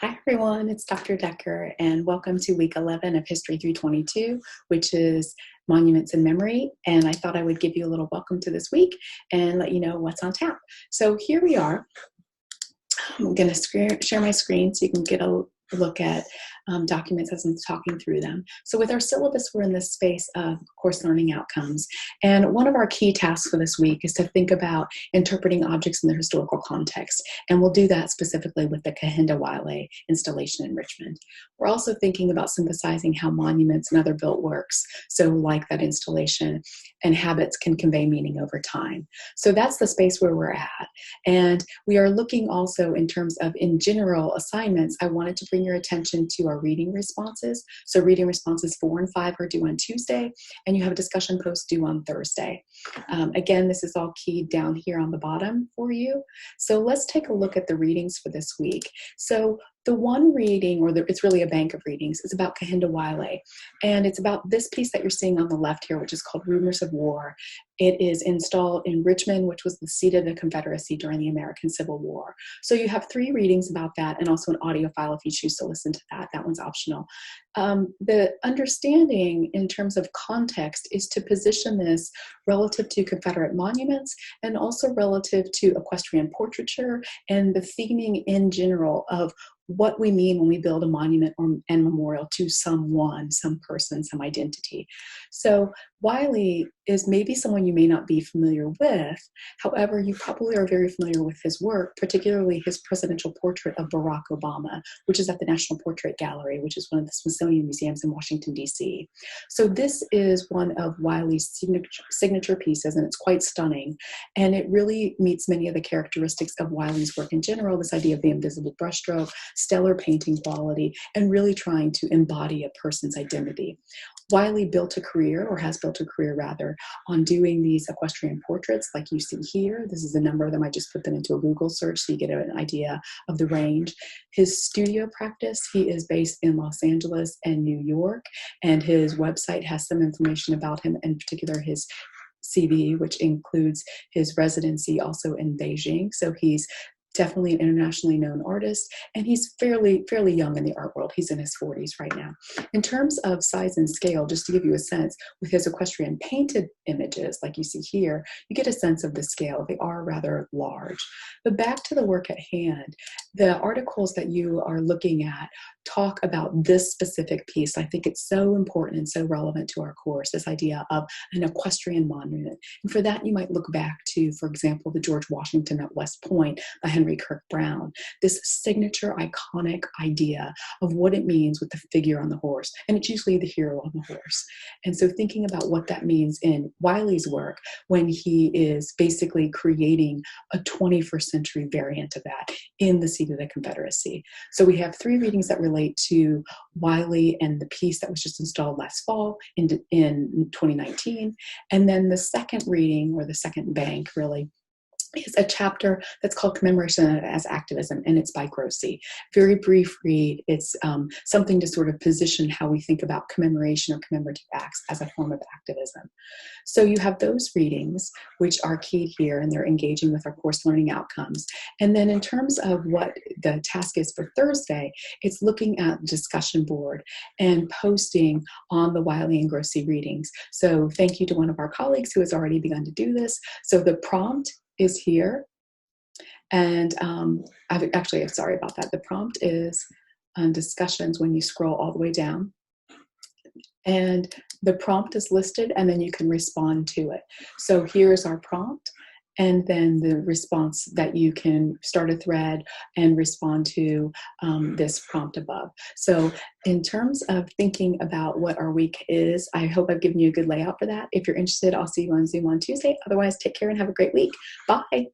Hi, everyone. It's Dr. Decker, and welcome to week 11 of History 322, which is Monuments in Memory. And I thought I would give you a little welcome to this week and let you know what's on tap. So here we are. I'm going to share my screen so you can get a look at documents as I'm talking through them. So with our syllabus, we're in this space of course learning outcomes. And one of our key tasks for this week is to think about interpreting objects in their historical context. And we'll do that specifically with the Kehinde-Wiley installation in Richmond. We're also thinking about synthesizing how monuments and other built works, so like that installation, and habits can convey meaning over time. So that's the space where we're at. And we are looking also in terms of, in general assignments, I wanted to bring your attention to our reading responses. So reading responses 4 and 5 are due on Tuesday, and you have a discussion post due on Thursday. Again, this is all keyed down here on the bottom for you. So let's take a look at the readings for this week. So the one reading, it's really a bank of readings, is about Kehinde-Wiley. And it's about this piece that you're seeing on the left here, which is called Rumors of War. It is installed in Richmond, which was the seat of the Confederacy during the American Civil War. So you have 3 readings about that, and also an audio file if you choose to listen to that. That one's optional. The understanding in terms of context is to position this relative to Confederate monuments and also relative to equestrian portraiture and the theming in general of what we mean when we build a monument and memorial to someone, some person, some identity. So Wiley is maybe someone you may not be familiar with. However, you probably are very familiar with his work, particularly his presidential portrait of Barack Obama, which is at the National Portrait Gallery, which is one of the Smithsonian museums in Washington, D.C. So this is one of Wiley's signature pieces, and it's quite stunning. And it really meets many of the characteristics of Wiley's work in general, this idea of the invisible brushstroke, stellar painting quality, and really trying to embody a person's identity. Wiley built a career, or has built a career rather, on doing these equestrian portraits like you see here. This is a number of them. I just put them into a Google search so you get an idea of the range. His studio practice, he is based in Los Angeles and New York, and his website has some information about him, in particular his CV, which includes his residency also in Beijing. So he's definitely an internationally known artist, and he's fairly young in the art world. He's in his 40s right now. In terms of size and scale, just to give you a sense, with his equestrian painted images, like you see here, you get a sense of the scale. They are rather large. But back to the work at hand, the articles that you are looking at talk about this specific piece. I think it's so important and so relevant to our course, this idea of an equestrian monument. And for that, you might look back to, for example, the George Washington at West Point by Henry Kirk Brown, this signature iconic idea of what it means with the figure on the horse. And it's usually the hero on the horse. And so thinking about what that means in Wiley's work when he is basically creating a 21st century variant of that in the seat of the Confederacy. So we have 3 readings that relate to Wiley and the piece that was just installed last fall in 2019. And then the second reading, or the second bank really, is a chapter that's called Commemoration as Activism, and it's by Grossi. Very brief read. It's something to sort of position how we think about commemoration or commemorative acts as a form of activism. So you have those readings, which are keyed here, and they're engaging with our course learning outcomes. And then in terms of what the task is for Thursday, it's looking at the discussion board and posting on the Wiley and Grossi readings. So thank you to one of our colleagues who has already begun to do this. So the prompt is here, and I'm sorry about that. The prompt is discussions when you scroll all the way down, and the prompt is listed, and then you can respond to it. So here's our prompt, and then the response that you can start a thread and respond to this prompt above. So in terms of thinking about what our week is, I hope I've given you a good layout for that. If you're interested, I'll see you on Zoom on Tuesday. Otherwise, take care and have a great week. Bye.